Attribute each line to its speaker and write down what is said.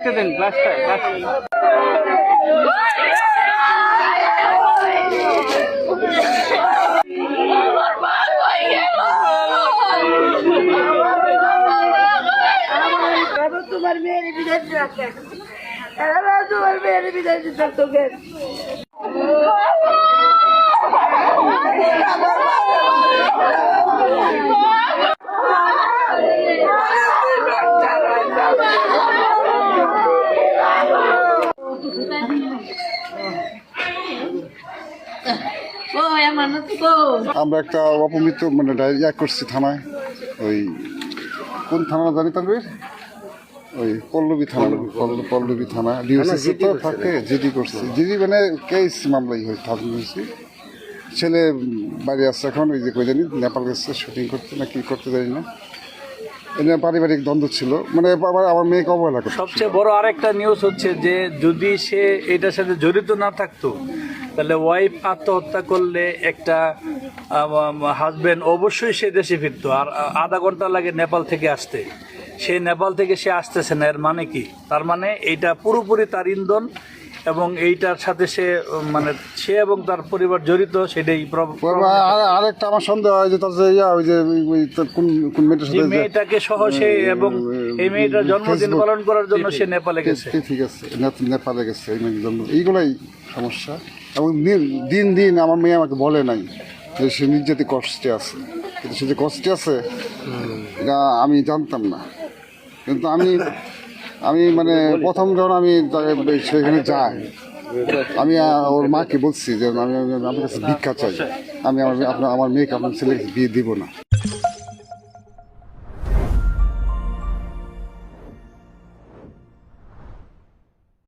Speaker 1: গ্লাসটা দেন, গ্লাসটা।
Speaker 2: তোমার মেয়ের বিদেশ রাখেন, তোমার মেয়ের বিদেশ তোকে
Speaker 3: আমরা একটা অপমৃত্যু মানে ডায়রিয়া করছি থানায়। ওই কোন থানা জানি তানবীর? ওই পল্লবী থানা ডিওসি তো থাকে, জিডি করছি। জিডি মানে কেস মামলাই হয়েছি। ছেলে বাড়ি আসছে এখন, ওই যে কই জানি নেপাল গেছে শুটিং করতে না কি করতে জানি না। এটা পারিবারিক দ্বন্দ্ব ছিল, মানে আমার মেয়েকে অবহেলা করছে।
Speaker 4: সবচেয়ে বড় আরেকটা নিউজ হচ্ছে যে যদি সে এটার সাথে জড়িত না থাকতো তাহলে ওয়াইফ আত্মহত্যা করলে একটা হাজবেন্ড অবশ্যই সে দেশে ফিরতো, আর আধা ঘন্টা লাগে নেপাল থেকে আসতে। সে নেপাল থেকে সে আসতেছে না, এর মানে কি? তার মানে এইটা পুরোপুরি তার ইন্ধন এবং এইটার সাথে সে মানে সে এবং তার পরিবার জড়িত, সেটাই।
Speaker 3: আরেকটা আমার সন্দেহ হয় যে তার যে ওই যে কোন
Speaker 4: মেয়েটাকে সহ সে এবং এই মেয়েটার জন্মদিন পালন করার জন্য সে নেপালে গেছে।
Speaker 3: ঠিক আছে, নেপালে গেছে এই মেয়ের জন্য, এইগুলাই সমস্যা। এবং দিন দিন আমার মেয়ে আমাকে বলে নাই যে সে নির্যাতিত কষ্টে আছে, কিন্তু সে যে কষ্টে আছে এটা আমি জানতাম না। কিন্তু আমি মানে প্রথম যখন আমি সেখানে যাই, আমি ওর মাকে বলছি যে আমি আমার কাছে ভিক্ষা চাই, আমি আমার মেয়েকে আপনার ছেলেকে বিয়ে দিব না।